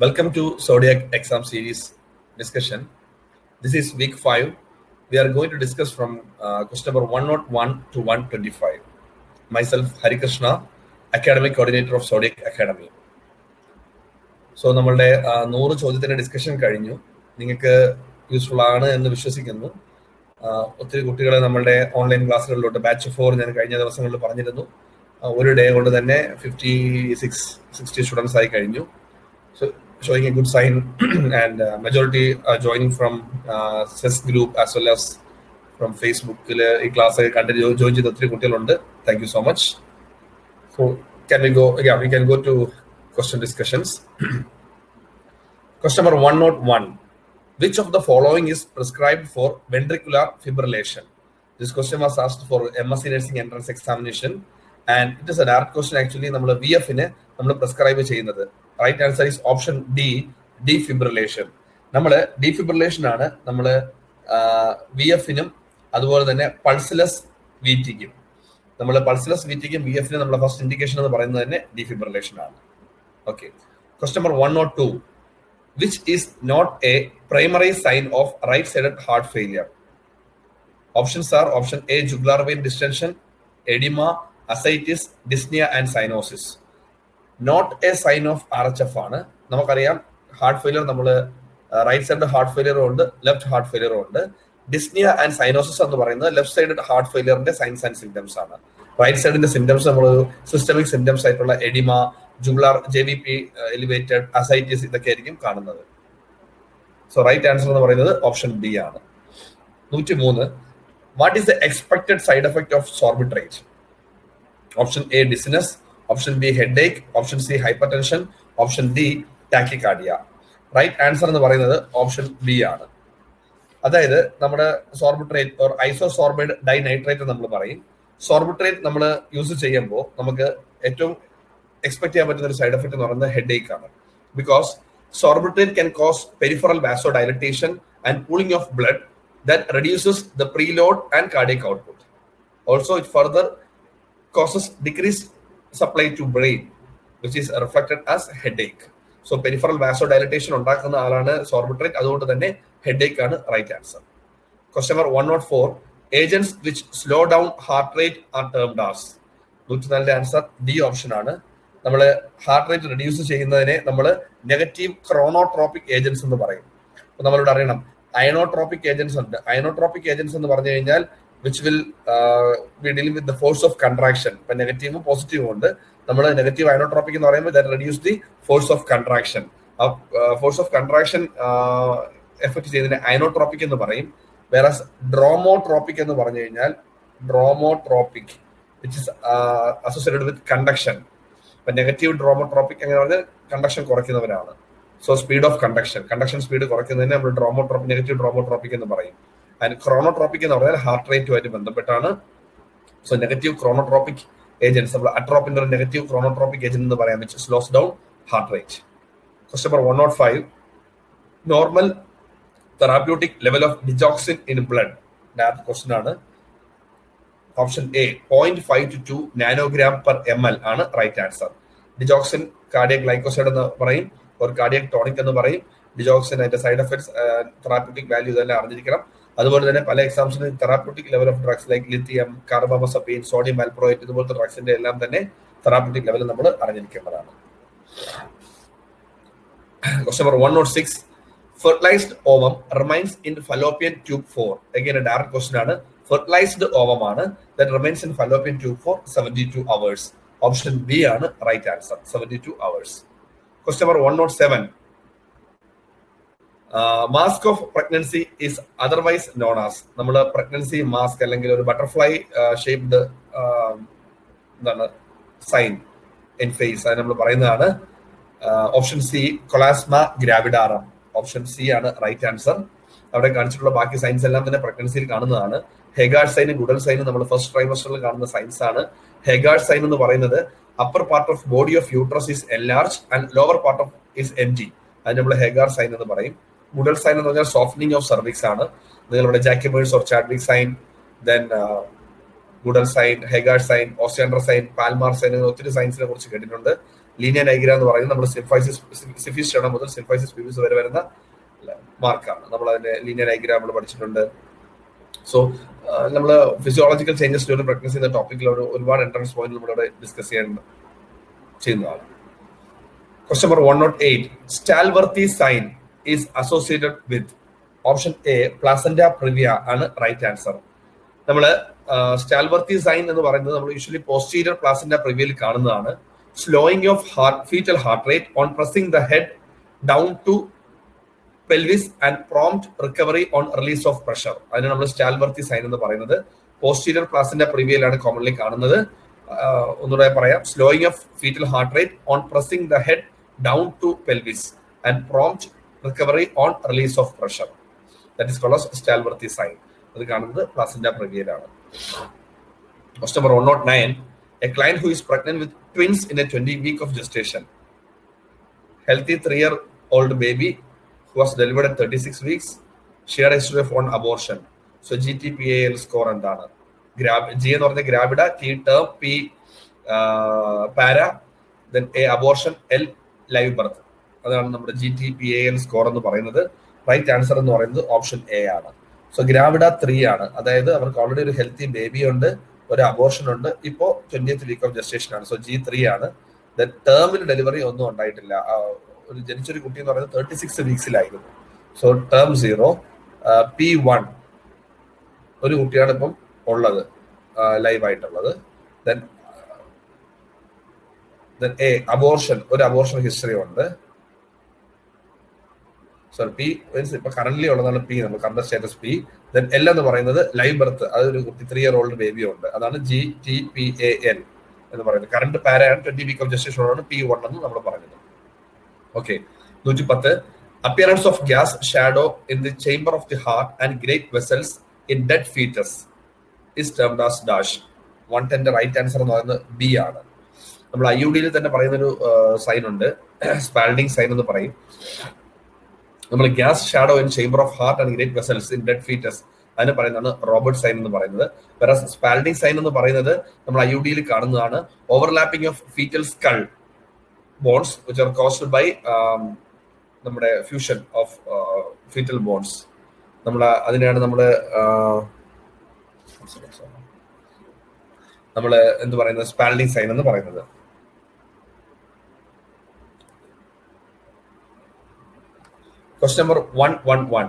Welcome to Zodiac exam series discussion. This is week 5. We are going to discuss from question number 101 to 125. Myself, Hari Krishna, academic coordinator of Zodiac Academy. So, നമ്മളുടെ 100 ചോദ്യത്തിന്റെ discussion കഴിഞ്ഞു. നിങ്ങൾക്ക് useful ആണ് എന്ന് വിശ്വസിക്കുന്നു. ഒത്തിരി കുട്ടികളെ നമ്മളുടെ ഓൺലൈൻ ക്ലാസ്സുകളിലോട്ട് ബാച്ച് 4 ഞാൻ കഴിഞ്ഞ ദിവസങ്ങളിൽ പറഞ്ഞിരുന്നു. ഒരു ഡേ കൊണ്ട് തന്നെ 56-60 സ്റ്റുഡൻസ് ആയി കഴിഞ്ഞു. So showing a good sign and majority are joining from CES group as well as from Facebook. ഈ ക്ലാസ് കണ്ടിട്ട് ജോയിൻ ചെയ്ത ഒത്തിരി കുട്ടികളുണ്ട്. Thank you so much. So can we go? Yeah, we can go to question discussions. Question number 101. Which of the following is prescribed for ventricular fibrillation? This question was asked for MSc Nursing entrance examination and it is a direct question actually. നമ്മൾ VF നെ നമ്മൾ prescribe ചെയ്യുന്നത്. Right answer is option D, defibrillation. നമ്മൾ defibrillation ആണ് നമ്മൾ VF-നും അതുപോലെ തന്നെ pulseless VT-ക്കും. നമ്മൾ പൾസ്ലെസ് VT-ക്കും VF-നും നമ്മളെ ഫസ്റ്റ് ഇൻഡിക്കേഷൻ എന്ന് പറയുന്നത് തന്നെ ഡീഫിബ്രിലേഷൻ ആണ്. Okay, question number 102. Which is not a primary sign of right-sided heart failure? Options are option A, jugular vein distension, edema, ascites, dyspnea and cyanosis. Not a sign of RHF ആണ്. നമുക്കറിയാം heart failure നമ്മൾ right side heart failure ഉണ്ട്, left heart failure ഉണ്ട്. Dyspnoea and cyanosis എന്ന് പറയുന്നത് left side heart ഫെയിലിയറിന്റെ signs and symptoms ആണ്. Right സൈഡിന്റെ സിംറ്റംസ് നമ്മൾ സിസ്റ്റമിക് സിംറ്റംസ് ആയിട്ടുള്ള oedema, jugular JVP elevated, ascites ഇതൊക്കെ ആയിരിക്കും കാണുന്നത്. സോ റൈറ്റ് ആൻസർ എന്ന് പറയുന്നത് ഓപ്ഷൻ ബി ആണ്. 103. What is the expected side effect of Sorbitrate? Option A dizziness, option B headache, option C hypertension, option D tachycardia. Right answer എന്ന് പറയുന്നത് option B ആണ്. അതായത് നമ്മുടെ സോർബിട്രേറ്റ് ഓർ ഐസോസോർബൈഡ് ഡൈനൈട്രേറ്റ് നമ്മൾ പറയും. സോർബിട്രേറ്റ് നമ്മൾ യൂസ് ചെയ്യുമ്പോൾ നമുക്ക് ഏറ്റവും എക്സ്പെക്ട് ചെയ്യാൻ പറ്റുന്ന ഒരു സൈഡ് എഫക്ട് എന്ന് പറയുന്നത് ഹെഡേക്ക് ആണ്. Because Sorbitrate can cause peripheral vasodilatation and pooling of blood that reduces the preload and cardiac output. Also it further causes decrease supply to brain, which is reflected as headache. So peripheral vasodilation ഉണ്ടാക്കുന്ന ആളാണ് Sorbitrate. അതുകൊണ്ട് തന്നെ headache ആണ് right answer. Question number 104. Agents which slow down heart rate are termed as? 104 answer D option ആണ്. നമ്മൾ heart rate reduce ചെയ്യുന്നതിനെ നമ്മൾ negative ക്രോണോട്രോപിക് agents എന്ന് പറയും. അപ്പൊ നമ്മളിവിടെ അറിയണം അയനോട്രോപിക് ഏജൻസ് ഉണ്ട്. അയനോട്രോപിക് ഏജൻസ് എന്ന് പറഞ്ഞു കഴിഞ്ഞാൽ which will be dealing with the force of contraction. ഇപ്പൊ നെഗറ്റീവും പോസിറ്റീവും ഉണ്ട്. നമ്മൾ നെഗറ്റീവ് അയനോട്രോപിക് എന്ന് പറയുമ്പോൾ that reduce the force of contraction. Force of contraction effect ചെയ്യുന്നതിന് അയനോട്രോപിക് എന്ന് പറയും. വേറസ് ഡ്രോമോട്രോപിക് എന്ന് പറഞ്ഞു കഴിഞ്ഞാൽ dromotropic which is associated with conduction. ഇപ്പൊ നെഗറ്റീവ് ഡ്രോമോട്രോപിക് എങ്ങനെ പറഞ്ഞാൽ കണ്ടക്ഷൻ കുറയ്ക്കുന്നവരാണ്. So speed of conduction speed കുറയ്ക്കുന്നതിന് നമ്മൾ ഡ്രോമോട്രോപിക്, നെഗറ്റീവ് ഡ്രോമോട്രോപിക് എന്ന് പറയും. ആൻഡ് ക്രോണോട്രോപിക് എന്ന് പറഞ്ഞാൽ ഹാർട്ട് റേറ്റുമായിട്ട് ബന്ധപ്പെട്ടാണ്. സോ നെഗറ്റീവ് ക്രോണോട്രോപിക് ഏജൻസ്, നമ്മൾ അട്രോപ്പിന്റെ ഒരു നെഗറ്റീവ് ക്രോണോട്രോപിക് ഏജന്റ് എന്ന് പറയാം, which slows down heart rate. Question number 105. Normal therapeutic level of digoxin in blood. Direct question ആണ്. Option A 0.5 to 2 nanogram per ml ആണ് right answer. Digoxin cardiac glycoside എന്ന് പറയും, ഒരു cardiac tonic എന്ന് പറയും. Digoxin അതിന്റെ സൈഡ് എഫക്ട്സ്, തെറാപ്യൂട്ടിക് വാല്യൂ ഇതെല്ലാം അറിഞ്ഞിരിക്കണം. അതുപോലെ തന്നെ പല എക്സാംസിന് therapeutic level of drugs like lithium, carbamazepine, sodium valproate ഇതുപോലത്തെ ഡ്രഗ്സിന്റെ എല്ലാം തന്നെ തെറാപ്യൂട്ടിക് ലെവൽ നമ്മൾ അറിഞ്ഞിരിക്കേണ്ടതാണ്. Question number 106. Fertilised ovum remains in fallopian tube for. Again a direct question ആണ്. ഫെർട്ടിലൈസ്ഡ് ഓവം ആണ് that remains in fallopian tube for 72 hours. Option B ആണ് right answer, 72 hours. Question number 107. Mask of pregnancy is otherwise known as. നമ്മൾ pregnancy mask അല്ലെങ്കിൽ ഒരു butterfly shaped എന്താണ് sign in phase, അത് നമ്മൾ പറയുന്നതാണ് ഓപ്ഷൻ സി കൊളാസ്മ ഗ്രാവിഡാറം. ഓപ്ഷൻ സി ആണ് right answer. അവിടെ കാണിച്ചിട്ടുള്ള ബാക്കി സൈൻസ് എല്ലാം തന്നെ പ്രഗ്നൻസിയിൽ കാണുന്നതാണ്. ഹെഗാർഡ് സൈൻ, ഗുഡൽ സൈൻ നമ്മൾ ഫസ്റ്റ് ട്രൈമസ്റ്ററിൽ കാണുന്ന സൈൻസ് ആണ്. ഹെഗാർഡ് സൈൻ എന്ന് പറയുന്നത് upper part of body of uterus is enlarge and lower part of is empty. അത് നമ്മൾ ഹെഗാർഡ് സൈൻ എന്ന് പറയും. ഗുഡൽ സൈൻ എന്ന് പറഞ്ഞാൽ സോഫ്റ്റനിങ് ഓഫ് സർവിക്സ് ആണ്. നിങ്ങളുടെ Jacquemier's or Chadwick sign, then Goodell sign, Hegar sign, Osiander sign, palmar sign, ഒത്തിരി സൈൻസിനെ കുറിച്ച് കേട്ടിട്ടുണ്ട്. ലീനിയർ ഡയഗ്രാം എന്ന് പറയുന്നത് നമ്മൾ സിഫിസ് ക്ഷണം മുതൽ സിംഫൈസിസ് പ്യൂബിസ് വരെ വരുന്ന മാർക്കാണ്. നമ്മൾ അതിന്റെ ലീനിയർ ഡയഗ്രാം നമ്മൾ പഠിച്ചിട്ടുണ്ട്. സോ നമ്മൾ ഫിസിയോളജിക്കൽ ചേഞ്ചസ് ഡ്യൂറിംഗ് പ്രഗ്നൻസി എന്ന ടോപ്പിക്കിൽ ഒരുപാട് എൻട്രൻസ് പോയിന്റ് നമ്മളിവിടെ ഡിസ്കസ് ചെയ്യുന്നതാണ്. Question number 108. Stallworthy sign is associated with option A placenta praevia ആണ് റൈറ്റ് ആൻസർ. നമ്മള് സ്റ്റാൽവർത്തി സൈൻ എന്ന് പറയുന്നത് നമ്മൾ യൂഷ്വലി പോസ്റ്റീരിയർ പ്ലാസന്റ പ്രിവിയയിൽ കാണുന്നതാണ്. Slowing of fetal heart rate on pressing the head down to pelvis and prompt recovery on release of pressure. അതിന് നമ്മൾ സ്റ്റാൽവർത്തി sign എന്ന് പറയുന്നത്. പോസ്റ്റീരിയർ പ്ലാസന്റ പ്രിവിയയിലാണ് കോമൺലി കാണുന്നത്. ഒന്നുകൂടെ പറയാം. Slowing of fetal heart rate on pressing the head down to pelvis and prompt recovery on release of pressure. That is called as Stallworthy sign. അത് കാണുന്നത് placenta പ്രിവിയയിലാണ്. Question number 109. A client who is pregnant with twins in a 20-week of gestation. Healthy 3-year-old baby who was delivered at 36 weeks. She had a history of one abortion. So GTPAL score എന്താണ്? G എന്ന് പറഞ്ഞ gravida, T term, P para, then A abortion, L live birth. അതാണ് നമ്മുടെ GTPAL score എന്ന് പറയുന്നത്. Right answer എന്ന് പറയുന്നത് option A ആണ്. സോ ഗ്രാവിഡ 3 ആണ്. അതായത് അവർക്ക് ഓൾറെഡി ഒരു ഹെൽത്തി ബേബി ഉണ്ട്, ഒരു അബോർഷൻ ഉണ്ട്, ഇപ്പോ 20th വീക്ക് ഓഫ് ജസ്റ്റേഷൻ ആണ്. സോ G3 ആണ്. ദെൻ ടേമിൽ ഡെലിവറി ഒന്നും ഉണ്ടായിട്ടില്ല. ഒരു ജനിച്ചൊരു കുട്ടി എന്ന് പറയുന്നത് 36 വീക്സിലായിരുന്നു. So term 0. P1 ഒരു കുട്ടിയാണ് ഇപ്പം ഉള്ളത്, ലൈവ് ആയിട്ടുള്ളത്. ദെൻ എ അബോർഷൻ, ഒരു അബോർഷൻ ഹിസ്റ്ററി ഉണ്ട്. സോറി, പി ഇപ്പൊ കറന്റ്ലി ഉള്ളതാണ് പി, നമ്മൾ current status P. Then L എന്ന് പറയുന്നത് ലൈവ് ബർത്ത്, അതൊരു 3-year-old ബേബി ഉണ്ട്, അതാണ് GTPAL എന്ന് പറയുന്നത്. കറന്റ് പാരയാണ് 20 വീക്ക് ഓഫ് ജസ്റ്റേഷൻ ആണ് P1 എന്ന് നമ്മൾ പറഞ്ഞത്. Okay. 110. Appearance of gas shadow in the chamber of the heart and great vessels in dead fetus is termed as dash. 110 right answer എന്ന് പറയുന്നത് ബി ആണ്. നമ്മൾ IUD-യിൽ തന്നെ പറയുന്നൊരു സൈൻ ഉണ്ട്, സ്പാൽഡിംഗ് സൈൻ എന്ന് പറയും. നമ്മൾ gas shadow in chamber of heart and great vessels in dead fetus അതിന് പറയുന്നതാണ് റോബർട്ട് സൈൻ എന്ന് പറയുന്നത്. വേറെ സ്പാൽഡിംഗ് സൈൻ എന്ന് പറയുന്നത് നമ്മൾ IUD-യിൽ കാണുന്നതാണ്. Overlapping of fetal skull bones which are caused by നമ്മുടെ ഫ്യൂഷൻ ഓഫ് ഫീറ്റൽ ബോൺസ്. അതിനെയാണ് നമ്മള് എന്ത് പറയുന്നത്, സ്പാൽഡിംഗ് സൈൻ എന്ന് പറയുന്നത്. Question number 111.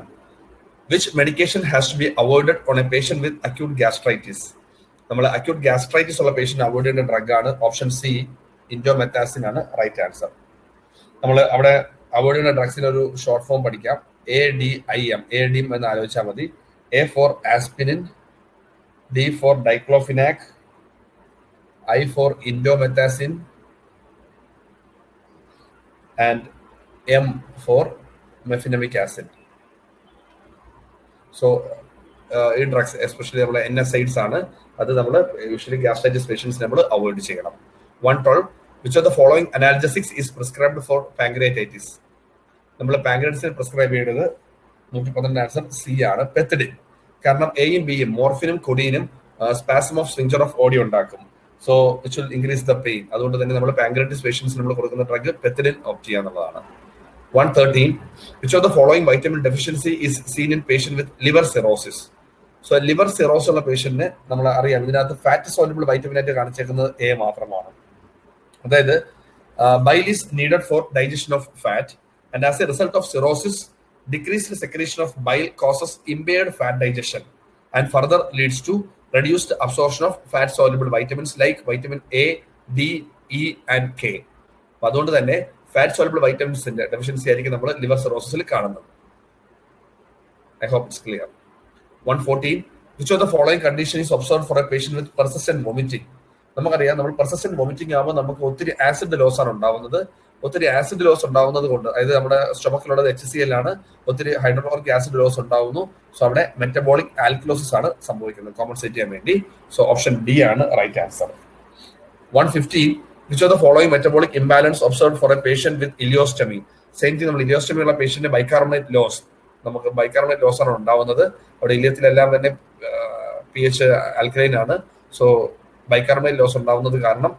Which medication has to be avoided on a patient with acute gastritis? നമ്മൾ acute gastritis ഉള്ള patient avoid ചെയ്യേണ്ട ഡ്രഗ് ആണ് ഓപ്ഷൻ സി, ഇൻഡോമെറ്റാസിൻ ആണ് റൈറ്റ് ആൻസർ. നമ്മൾ അവിടെ അവോയ്ഡ് ചെയ്യുന്ന ഡ്രഗ്സിന് ഒരു ഷോർട്ട് ഫോം പഠിക്കാം. ADIM എന്ന് ആലോചിച്ചാൽ മതി. A for aspirin, D for diclofenac, I for indomethacin, and M for mefenamic acid. So ഈ ഡ്രഗ്സ് എസ്പെഷ്യലി നമ്മളെ NSAIDs ആണ്. അത് നമ്മൾ യൂഷ്വലി ഗ്യാസ്ട്രൈറ്റിസ് പേഷ്യൻസ് നമ്മൾ അവോയ്ഡ് ചെയ്യണം. 112. Which of the following analgesics is prescribed for pancreatitis? നമ്മൾ പാങ്ക്രിയാറ്റിസിന് prescribe ചെയ്യുന്നത് 112 answer C ആണ്, പെത്തിഡിൻ. കാരണം എയും ബിയും മോർഫിനും കൊഡീനും സ്പാസം ഓഫ് സ്വിഞ്ചർ ഓഫ് ഓഡിയോ ഉണ്ടാക്കും. So which will increase the pain. അതുകൊണ്ട് തന്നെ നമ്മൾ പാങ്ക്രിയാറ്റിസ് പേഷ്യൻസിന് നമ്മൾ കൊടുക്കുന്ന drug പെത്തിഡിൻ opt ചെയ്യാന്നുള്ളതാണ്. 113. Which of the following vitamin deficiency is seen in patient with liver cirrhosis? So liver cirrhosis ഉള്ള പേഷ്യന്റിന് നമ്മൾ അറിയാം, ഇതിനകത്ത് ഫാറ്റ് സോലുബിൾ വൈറ്റമിൻ ആയിട്ട് കാണിച്ചേക്കുന്നത് എ മാത്രമാണ്. അതായത് bile is needed for digestion of fat, and as a result of cirrhosis, decreased secretion of bile causes impaired fat digestion and further leads to reduced absorption of fat soluble vitamins like vitamin A, D, E and K. അപ്പോൾ അതുകൊണ്ട് തന്നെ fat soluble വൈറ്റമിൻസിന്റെ deficiency ആയിരിക്കും നമ്മൾ liver സിറോസിസിൽ കാണുന്നത്. I hope it's clear. 114. Which of the following condition is observed for a patient with persistent vomiting? നമുക്കറിയാം, നമ്മൾ persistent vomiting ആകുമ്പോൾ നമുക്ക് ഒത്തിരി ആസിഡ് ലോസ് ആണ് ഉണ്ടാവുന്നത്. ഒത്തിരി ആസിഡ് ലോസ് ഉണ്ടാവുന്നത് കൊണ്ട്, അതായത് നമ്മുടെ സ്റ്റൊമക്കിലുള്ളത് HCl ആണ്, ഒത്തിരി ഹൈഡ്രോക്ലോറിക് ആസിഡ് ലോസ് ഉണ്ടാവുന്നു. സോ അവിടെ മെറ്റബോളിക് ആൽക്കലോസിസ് ആണ് സംഭവിക്കുന്നത്, കോമ്പൻസേറ്റ് ചെയ്യാൻ വേണ്ടി. സോ ഓപ്ഷൻ ഡി ആണ് right answer. 115. Which of the following metabolic imbalance observed for a patient with ileostomy? Same thing, നമ്മൾ ഇലിയോസ്റ്റമി ഉള്ള പേഷ്യന്റ് ബൈകാർബണേറ്റ് ലോസ്, നമുക്ക് ബൈകാർബണേറ്റ് ലോസ് ആണ് ഉണ്ടാവുന്നത്. അവിടെ ഇലിയത്തിലെല്ലാം തന്നെ pH ആൽക്കലൈൻ ആണ്. സോ ബൈകാർബണേറ്റ് ലോസ് ഉണ്ടാവുന്നത് കാരണം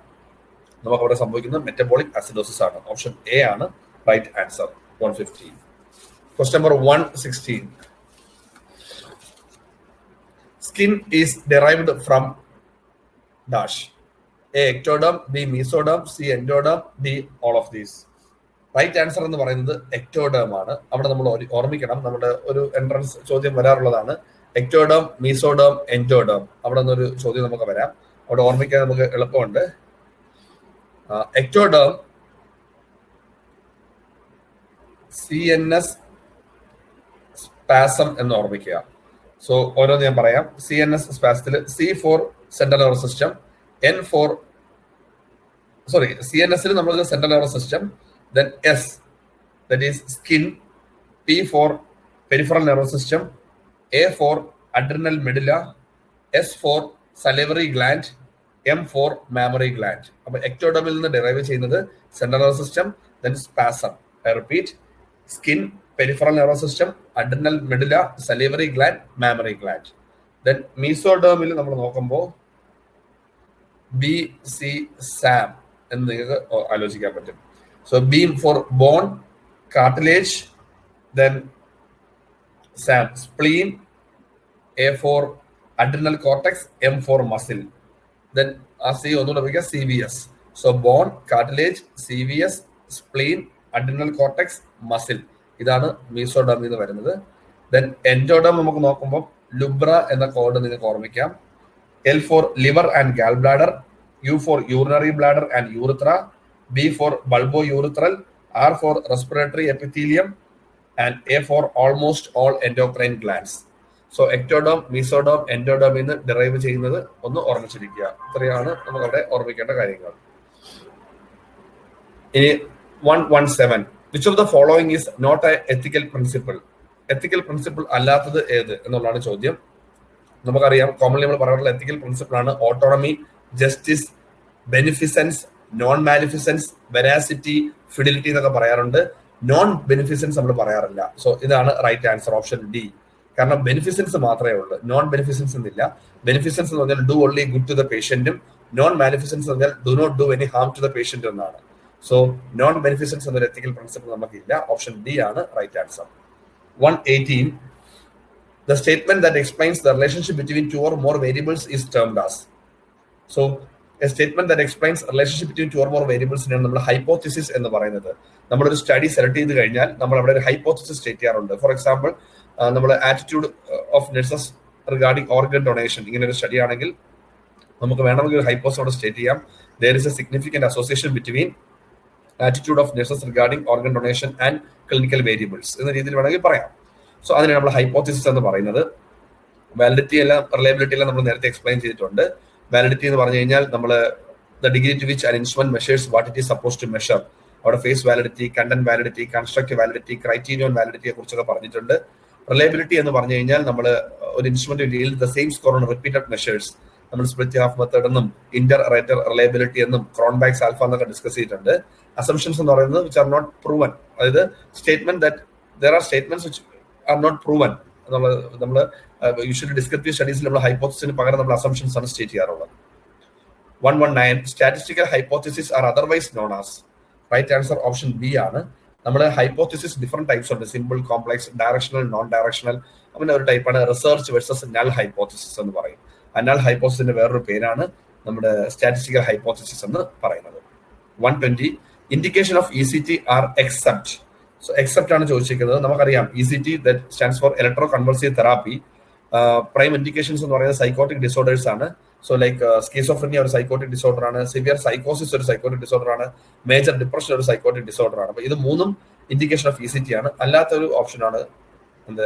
നമുക്ക് അവിടെ സംഭവിക്കുന്നത് മെറ്റബോളിക് അസിഡോസിസ് ആണ്. ഓപ്ഷൻ എ ആണ് right answer. 115. Question number 116. Skin is derived from dash. A. Ectoderm, B. Mesoderm, C. Endoderm, D. all of these. Right answer എന്ന് പറയുന്നത് എക്ടോഡേം ആണ്. അവിടെ നമ്മൾ ഓർമ്മിക്കണം, നമ്മുടെ ഒരു എൻട്രൻസ് ചോദ്യം വരാറുള്ളതാണ്. എക്ടോഡേം, മീസോഡേം, എൻഡോഡേം, അവിടെ നിന്നൊരു ചോദ്യം നമുക്ക് വരാം. അവിടെ ഓർമ്മിക്കാൻ നമുക്ക് എളുപ്പമുണ്ട്. എക്ടോഡേം CNS സ്പാസം എന്ന് ഓർമ്മിക്കുക. സോ ഓരോന്ന് ഞാൻ പറയാം. CNS സ്പാസത്തിൽ C for central nervous system, CNS നമ്മൾ central nervous system, then S, that is skin, P for peripheral nervous system, A for adrenal medulla, S for salivary gland, M for mammary gland. അപ്പോൾ എക്ടോഡമിൽ നിന്ന് derive ചെയ്യുന്നത് central nervous system, then spasm. I repeat, skin, peripheral nervous system, adrenal medulla, salivary gland, mammary gland. Then mesodermil നമ്മൾ നോക്കുമ്പോൾ B, C, SAM എന്ന് നിങ്ങൾക്ക് ആലോചിക്കാൻ പറ്റും. So B for bone, cartilage, then SAM, spleen, A for adrenal cortex, M for muscle. Then C ഒന്നുകൂടെ വിളിക്കുക CVS. So bone, cartilage, CVS, spleen, adrenal cortex, muscle. ഇതാണ് മീസോഡേമിൽ നിന്ന് വരുന്നത്. Then എൻഡോഡേം നമുക്ക് നോക്കുമ്പോൾ ലുബ്ര എന്ന കോഡ് നിങ്ങൾക്ക് ഓർമ്മിക്കാം. L for liver and gallbladder, U for urinary bladder and urethra, B for bulbourethral, R for respiratory epithelium, and A for almost all endocrine glands. So ectoderm, mesoderm, endoderm എന്ന് derive ചെയ്യുന്നത് ഒന്ന് ഓർമ്മിച്ചിരിക്കുക. ഇത്രയാണ് നമുക്ക് അവിടെ ഓർമ്മിക്കേണ്ട കാര്യങ്ങൾ. ഇനി 117. Which of the following is not a ethical principle? Ethical principle അല്ലാത്തത് ഏത് എന്നുള്ളതാണ് ചോദ്യം. നമുക്കറിയാം, കോമൺലി നമ്മൾ പറയാറുള്ള എത്തിക്കൽ പ്രിൻസിപ്പിൾ ആണ് ഓട്ടോണമി, ജസ്റ്റിസ്, ബെനിഫിസൻസ്, നോൺ മാലിഫിസൻസ്, വെരാസിറ്റി, ഫിഡിലിറ്റി എന്നൊക്കെ പറയാറുണ്ട്. നോൺ ബെനിഫിസൻസ് നമ്മൾ പറയാറില്ല. സോ ഇതാണ് റൈറ്റ് ആൻസർ, ഓപ്ഷൻ ഡി. കാരണം ബെനിഫിസൻസ് മാത്രമേ ഉള്ളൂ, നോൺ ബെനിഫിസൻസ് എന്നില്ല. ബെനിഫിസൻസ് എന്ന് പറഞ്ഞാൽ do only good to the പേഷ്യന്റും, നോൺ മാലിഫിസൻസ് എന്ന് പറഞ്ഞാൽ do not do any harm to the patient എന്നാണ്. സോ നോൺ ബെനിഫിസൻസ് എന്നൊരു എത്തിക്കൽ പ്രിൻസിപ്പിൾ നമുക്കില്ല. ഓപ്ഷൻ ഡി ആണ് right answer. 118. The statement that explains the relationship between two or more variables is termed as. So a statement that explains relationship between two or more variables നെയാണ് നമ്മൾ hypothesis എന്ന് പറയുന്നത്. നമ്മളൊരു study select ചെയ്ത് കഴിഞ്ഞാൽ നമ്മൾ അവിടെ ഒരു ഹൈപ്പോത്തിസിസ് സ്റ്റേറ്റ് ചെയ്യാറുണ്ട്. ഫോർ എക്സാമ്പിൾ, നമ്മൾ attitude of nurses regarding organ donation, ഇങ്ങനെ ഒരു സ്റ്റഡി ആണെങ്കിൽ നമുക്ക് വേണമെങ്കിൽ ഒരു ഹൈപ്പോസിസ് സ്റ്റേറ്റ് ചെയ്യാം. There is a significant association between attitude of nurses regarding organ donation and clinical variables എന്ന രീതിയിൽ വേണമെങ്കിൽ പറയാം. സോ അതിനെ നമ്മൾ ഹൈപ്പോത്തിസിസ് എന്ന് പറയുന്നത്. വാലിഡിറ്റി എല്ലാം റിലയബിലിറ്റി എല്ലാം നമ്മൾ നേരത്തെ എക്സ്പ്ലെയിൻ ചെയ്തിട്ടുണ്ട്. വാലിഡിറ്റി എന്ന് പറഞ്ഞു കഴിഞ്ഞാൽ നമ്മൾ the degree to which an instrument measures what it is suppose to measure. അവിടെ face validity, content validity, constructive validity, criterion വാലിഡിറ്റിയെ കുറിച്ചൊക്കെ പറഞ്ഞിട്ടുണ്ട്. റിലയബിലിറ്റി എന്ന് പറഞ്ഞു കഴിഞ്ഞാൽ നമ്മൾ ഒരു instrument the same score on repeated measures, നമ്മൾ സ്പ്ലിറ്റ് ഹാഫ് മെത്തേഡ് എന്നും ഇന്റർ റേറ്റർ റിലയബിലിറ്റി എന്നും ക്രോൺബാക്സ് ആൽഫ എന്നൊക്കെ ഡിസ്കസ് ചെയ്തിട്ടുണ്ട്. അസംഷൻസ് എന്ന് പറയുന്നത് വിച്ച് ആർ നോട്ട് പ്രൂവൻ, അതായത് statement that there are statements which are not proven എന്നുള്ളത്. നമ്മൾ യൂഷ്വലി ഡിസ്ക്രിപ്റ്റീവ് സ്റ്റഡീസിൽ നമ്മൾ ഹൈപ്പോത്തിസിന് പകരം നമ്മൾ അസംഷൻസ് ആണ് സ്റ്റേറ്റ് ചെയ്യാറുള്ളത്. 119. Statistical hypothesis are otherwise known as. Right answer option B ആണ്. നമ്മൾ ഹൈപ്പോത്തിസിസ് ഡിഫറെന്റ് ടൈപ്സ് ഉണ്ട്. Simple, complex, directional, non directional. അങ്ങനെ ഒരു ടൈപ്പാണ് റിസർച്ച് വേഴ്സസ് നൾ ഹൈപ്പോത്തിസിസ് എന്ന് പറയും. നൾ ഹൈപ്പോത്തിസിന്റെ വേറൊരു പേരാണ് നമ്മുടെ സ്റ്റാറ്റിസ്റ്റിക്കൽ ഹൈപ്പോത്തിസിസ് എന്ന് പറയുന്നത്. 120. Indication of ECT are except. So except ആണ് ചോദിച്ചിരിക്കുന്നത്. നമുക്കറിയാം ECT that stands for electro convulsive therapy. Prime indications എന്ന് പറയുന്നത് സൈക്കോട്ടിക് ഡിസോർഡേഴ്സ് ആണ്. സോ ലൈക്ക് സ്കീസോഫ്രീനിയ ഒരു സൈക്കോട്ടിക് ഡിസോർഡർ ആണ്, സിവിയർ സൈക്കോസിസ് ഒരു സൈക്കോട്ടിക് ഡിസോർഡർ ആണ്, മേജർ ഡിപ്രഷൻ ഒരു സൈക്കോട്ടിക് ഡിസോർഡർ ആണ്. അപ്പൊ ഇത് മൂന്നും ഇൻഡിക്കേഷൻ ഓഫ് ECT ആണ്. അല്ലാത്തൊരു ഓപ്ഷൻ ആണ് എന്ത്,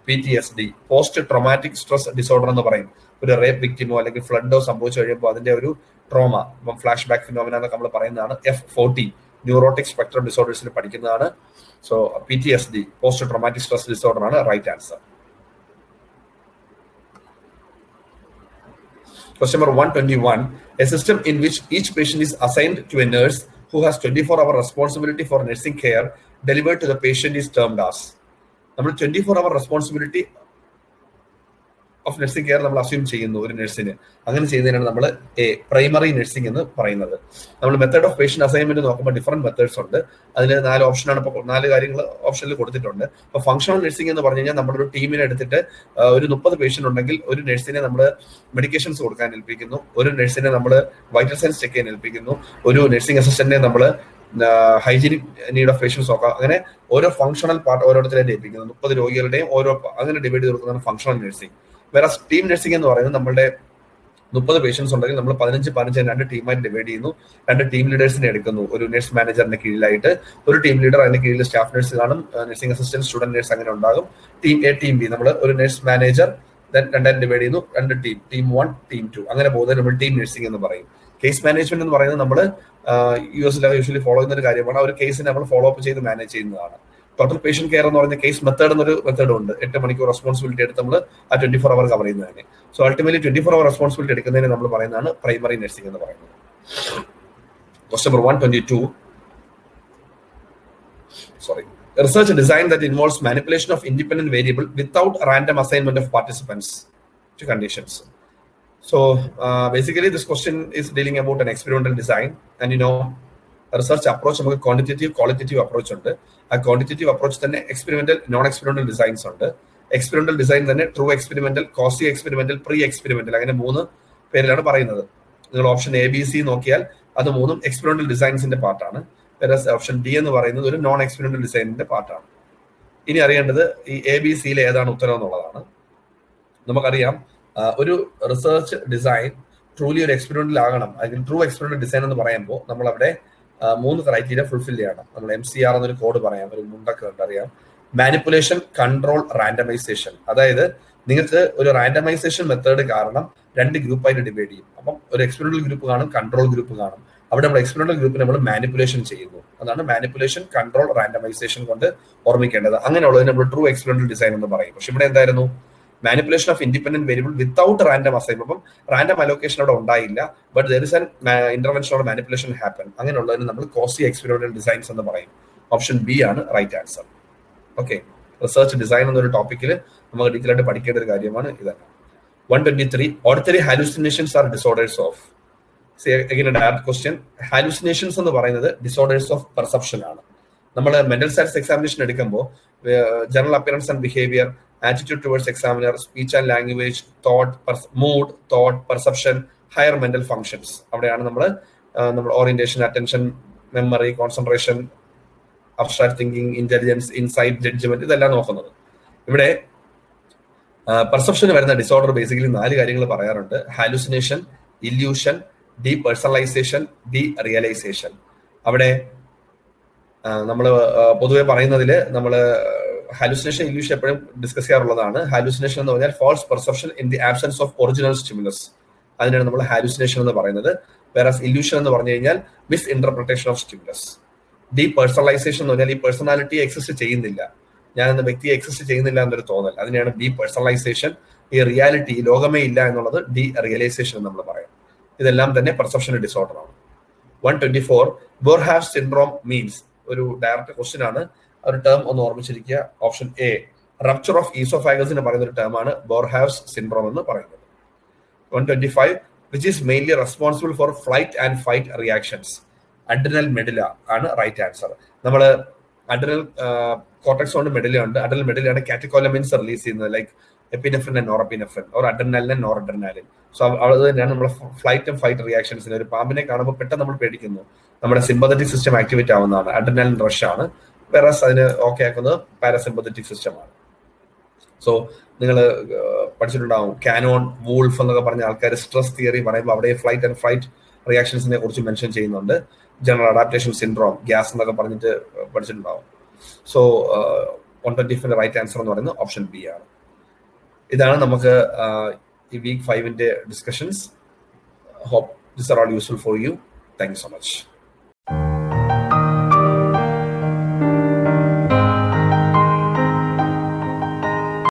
PTSD, post traumatic stress disorder എന്ന് പറയും. ഒരു റേപ്പ് വിക്ടിമോ അല്ലെങ്കിൽ ഫ്ലഡോ സംഭവിച്ചു കഴിയുമ്പോൾ അതിന്റെ ഒരു ട്രോമ, ഇപ്പം ഫ്ലാഷ് ബാക്ക് ഫിനോമിന എന്നൊക്കെ നമ്മൾ പറയുന്നതാണ്. F40 ന്യൂറോട്ടിക് സ്പെക്ട്രം ഡിസോർഡേഴ്സിൽ പഠിക്കുന്നതാണ്. So PTSD, post traumatic stress disorder ആണ് right answer. Question number 121. A system in which each patient is assigned to a nurse who has 24-hour responsibility for nursing care delivered to the patient is termed as. നമ്മൾ 24-hour responsibility of nursing care നമ്മൾ assume ചെയ്യുന്നു ഒരു നഴ്സിന്. അങ്ങനെ ചെയ്യുന്നതിനാണ് നമ്മൾ primary nursing എന്ന് പറയുന്നത്. നമ്മൾ മെത്തേഡ് ഓഫ് പേഷ്യന്റ് അസൈൻമെന്റ് നോക്കുമ്പോൾ ഡിഫറെന്റ് മെത്തേഡ്സ് ഉണ്ട്. അതിൽ 4 ഓപ്ഷനാണ് ഇപ്പോൾ 4 കാര്യങ്ങൾ ഓപ്ഷനിൽ കൊടുത്തിട്ടുണ്ട്. അപ്പോൾ ഫങ്ഷണൽ നഴ്സിംഗ് എന്ന് പറഞ്ഞു കഴിഞ്ഞാൽ നമ്മളൊരു ടീമിനെ എടുത്തിട്ട് ഒരു 30 പേഷ്യന്റ് ഉണ്ടെങ്കിൽ ഒരു നഴ്സിനെ നമ്മൾ മെഡിക്കേഷൻസ് കൊടുക്കാൻ ഏൽപ്പിക്കുന്നു, ഒരു നഴ്സിനെ നമ്മൾ വൈറ്റൽ സൈൻസ് ചെക്ക് ചെയ്യാൻ ഏൽപ്പിക്കുന്നു, ഒരു നഴ്സിംഗ് അസിസ്റ്റന്റിനെ നമ്മൾ ഹൈജീനിക് നീഡ് ഓഫ് പേഷ്യൻസ് നോക്കാം. അങ്ങനെ ഓരോ ഫങ്ഷണൽ പാർട്ട് ഓരോരുത്തരെ ഏൽപ്പിക്കുന്നു. 30 രോഗികളുടെയും ഓരോ അങ്ങനെ ഡിവൈഡ് ചെയ്ത് കൊടുക്കുന്നതാണ് ഫങ്ഷണൽ നഴ്സിംഗ്. വേറെ ടീം നഴ്സിംഗ് എന്ന് പറയുന്നത് നമ്മുടെ 30 പേഷ്യൻസ് ഉണ്ടെങ്കിൽ നമ്മൾ 15 2 ടീമായിട്ട് ഡിവൈഡ് ചെയ്യുന്നു. 2 ടീം ലീഡേഴ്സിനെ എടുക്കുന്നു ഒരു നഴ്സ് മാനേജറിന്റെ കീഴിലായിട്ട്. ഒരു ടീം ലീഡർ, അതിന്റെ കീഴിൽ സ്റ്റാഫ് നഴ്സ് കാണും, നഴ്സിംഗ് അസിസ്റ്റന്റ്, സ്റ്റുഡന്റ് നഴ്സ് അങ്ങനെ ഉണ്ടാകും. ടീം എ, ടീം ബി, നമ്മൾ ഒരു നഴ്സ് മാനേജർ രണ്ടായിട്ട് ഡിവൈഡ് ചെയ്യുന്നു. 2 ടീം 1, ടീം 2 അങ്ങനെ പോകുന്നത് നമ്മൾ ടീം നഴ്സിംഗ് എന്ന് പറയും. കേസ് മാനേജ്മെന്റ് എന്ന് പറയുന്നത് നമ്മൾ US യൂഷ്വലി ഫോളോ ചെയ്യുന്ന ഒരു കാര്യമാണ്. ആ ഒരു കേസിനെ നമ്മൾ ഫോളോ അപ്പ് ചെയ്ത് മാനേജ് ചെയ്യുന്നതാണ്. ടോട്ടൽ പേഷ്യന്റ് കെയർ എന്ന് പറഞ്ഞ കേസ് മെത്തേഡ് എന്നൊരു മെത്തേഡ് ഉണ്ട്. 8 മണിക്കൂർ റെസ്പോൺസിബിലിറ്റി എടുത്ത് നമ്മൾ ആ 24 അവർ കവർ ചെയ്യുന്നതിന്. സോ അൾട്ടിമേറ്റ്ലി 24 അവർ റെസ്പോൺസിബിലിറ്റി എടുക്കുന്നതിന് നമ്മൾ പറയുന്നതാണ് പ്രൈമറി നഴ്സിംഗ് എന്ന് പറയുന്നത്. Question number 122. Research design that involves manipulation of independent variable without random assignment of participants to conditions. So basically this question is dealing about an experimental design, and research approach നമുക്ക് quantitative qualitative approach ഉണ്ട്. ആ quantitative approach തന്നെ experimental, non experimental designs ഉണ്ട്. Experimental design തന്നെ true experimental, quasi experimental, pre experimental, അങ്ങനെ 3 പേരിലാണ് പറയുന്നത്. നിങ്ങൾ ഓപ്ഷൻ ABC നോക്കിയാൽ അത് 3ഉം എക്സ്പെരിമെന്റൽ ഡിസൈൻസിന്റെ പാർട്ടാണ്. ഓപ്ഷൻ D എന്ന് പറയുന്നത് ഒരു നോൺ എക്സ്പെരിമെന്റൽ ഡിസൈനിന്റെ പാർട്ടാണ്. ഇനി അറിയേണ്ടത് ഈ ABCയിൽ ഏതാണ് ഉത്തരം എന്നുള്ളതാണ്. നമുക്കറിയാം ഒരു റിസർച്ച് ഡിസൈൻ ട്രൂലി ഒരു എക്സ്പെരിമെന്റൽ ആകണം, അല്ലെങ്കിൽ ട്രൂ എക്സ്പെരിമെന്റൽ ഡിസൈൻ എന്ന് പറയുമ്പോൾ നമ്മൾ അവിടെ 3 ക്രൈറ്റീരിയ ഫുൾഫിൽ ചെയ്യണം. നമ്മൾ MCR എന്നൊരു കോഡ് പറയാം, ഒരു മുണ്ടൊക്കെ അറിയാം. Manipulation, control, randomisation. അതായത് നിങ്ങൾക്ക് ഒരു റാൻഡമൈസേഷൻ മെത്തേഡ് കാരണം 2 ഗ്രൂപ്പായിട്ട് ഡിവൈഡ് ചെയ്യും. അപ്പം ഒരു എക്സ്പെരിമെന്റൽ ഗ്രൂപ്പ് കാണും, കൺട്രോൾ ഗ്രൂപ്പ് കാണും. അവിടെ നമ്മൾ എക്സ്പെരിമെന്റൽ ഗ്രൂപ്പിനെ നമ്മൾ മാനിപ്പുലേഷൻ ചെയ്യുന്നു. അതാണ് മാനിപ്പുലേഷൻ, കൺട്രോൾ, റാൻഡമൈസേഷൻ കൊണ്ട് ഓർമ്മിക്കേണ്ടത്. അങ്ങനെയുള്ളത് നമ്മൾ ട്രൂ എക്സ്പെരിമെന്റൽ ഡിസൈൻ എന്ന് പറയും. പക്ഷെ ഇവിടെ എന്തായിരുന്നു? Manipulation of independent variable without random assignment. അപ്പം റാൻഡം അലോക്കേഷൻ അവിടെ ഉണ്ടായില്ല, but there is an intervention or manipulation happen. അങ്ങനെയുള്ളതിന് നമ്മൾ കോസി എക്സ്പെരിമെന്റൽ ഡിസൈൻസ് എന്ന് പറയും. ഓപ്ഷൻ B ആണ് right answer. Okay, research design എന്നൊരു ടോപ്പിക്കിൽ നമുക്ക് ഡീറ്റെയിൽ ആയിട്ട് പഠിക്കേണ്ട ഒരു കാര്യമാണ് ഇതാണ്. 123. Auditory hallucinations are disorders of. Again a direct question. Hallucinations എന്ന് പറയുന്നത് ഡിസോർഡേഴ്സ് ഓഫ് പെർസെപ്ഷൻ ആണ്. നമ്മൾ മെന്റൽ സ്റ്റാറ്റസ് എക്സാമിനേഷൻ എടുക്കുമ്പോൾ general appearance and behaviour, attitude towards examiner, speech and language, thought, mood, thought, perception, higher mental functions. അവിടെയാണ് നമ്മൾ orientation, attention, memory, concentration, abstract thinking, intelligence, insight, judgement ഇതെല്ലാം നോക്കുന്നത്. ഇവിടെ പെർസെപ്ഷന് വരുന്ന disorder basically 4 കാര്യങ്ങൾ പറയാറുണ്ട്. Hallucination, illusion, depersonalisation, derealisation. അവിടെ നമ്മൾ പൊതുവെ പറയുന്നതിൽ നമ്മൾ ഹാലുസിനേഷൻ, ഇല്യൂഷൻ എപ്പോഴും ഡിസ്കസ് ചെയ്യാറുള്ളതാണ്. ഹാലുസിനേഷൻ എന്ന് പറഞ്ഞാൽ false perception in the absence of original stimulus. അതിനാണ് നമ്മൾ ഹാലുസിനേഷൻ എന്ന് പറയുന്നത്. വേറസ് ഇല്യൂഷൻ എന്ന് പറഞ്ഞു കഴിഞ്ഞാൽ miss interpretation of stimulus. Depersonalisation എന്ന് പറഞ്ഞാൽ ഈ പേഴ്സണാലിറ്റി എക്സിസ്റ്റ് ചെയ്യുന്നില്ല, ഞാൻ എന്ന വ്യക്തിയെ എക്സിസ്റ്റ് ചെയ്യുന്നില്ല എന്നൊരു തോന്നൽ, അതിനെയാണ് ഡീപേഴ്സണലൈസേഷൻ. ഈ റിയാലിറ്റി, ലോകമേ ഇല്ല എന്നുള്ളത് ഡീ റിയലൈസേഷൻ എന്ന് നമ്മൾ പറയാം. ഇതെല്ലാം തന്നെ പെർസെപ്ഷൻ ഡിസോർഡർ ആണ്. 124. Boerhaave syndrome means. ഒരു ഡയറക്റ്റ് ക്വസ്റ്റ്യൻ ആണ്. ഒരു ടേം ഒന്ന് ഓർമ്മിച്ചിരിക്കുക. ഓപ്ഷൻ A, റപ്ചർ ഓഫ് ഈസോഫാഗസിന് പറയുന്ന ഒരു ടേം ആണ് ബോർഹാവ്സ് സിൻഡ്രോം എന്ന് പറയുന്നത്. 125. Which is mainly responsible for flight and fight reactions. Adrenal medulla ആണ് റൈറ്റ് ആൻസർ. നമ്മൾ അഡ്രിനൽ കോർട്ടെക്സ് കൊണ്ട് മെഡില ഉണ്ട്. അഡ്രിനൽ മെഡിലയാണ് കാറ്റക്കോലമിൻസ് റിലീസ് ചെയ്യുന്നത്, like epinephrine and norepinephrine, or adrenaline and noradrenaline. So അത് തന്നെയാണ് നമ്മൾ ഫ്ലൈറ്റ് ആൻഡ് ഫൈറ്റ് റിയാക്ഷൻസിന്. ഒരു പാമ്പിനെ കാണുമ്പോൾ പെട്ടെന്ന് നമ്മൾ പേടിക്കുന്നു, നമ്മുടെ സിമ്പതറ്റിക് സിസ്റ്റം ആക്ടിവേറ്റ് ആവുന്നതാണ്. അഡ്രിനാലിൻ റഷ് ആണ്. വേറസ് അതിന് ഓക്കെ ആക്കുന്നത് പാരാസിമ്പത്തറ്റിക് സിസ്റ്റമാണ്. സോ നിങ്ങൾ പഠിച്ചിട്ടുണ്ടാവും, കാനോൺ, വൂൾഫ് എന്നൊക്കെ പറഞ്ഞ ആൾക്കാർ സ്ട്രെസ് തിയറി പറയുമ്പോൾ അവിടെ ഫ്ലൈറ്റ് ആൻഡ് ഫൈറ്റ് റിയാക്ഷൻസിനെ കുറിച്ച് മെൻഷൻ ചെയ്യുന്നുണ്ട്. ജനറൽ അഡാപ്റ്റേഷൻ സിൻഡ്രോം, ഗ്യാസ് എന്നൊക്കെ പറഞ്ഞിട്ട് പഠിച്ചിട്ടുണ്ടാവും. സോ 125 റൈറ്റ് ആൻസർ എന്ന് പറയുന്നത് ഓപ്ഷൻ B ആണ്. ഇതാണ് നമുക്ക് ഈ week 5 discussions. Hope this are all useful for you. Thank you so much.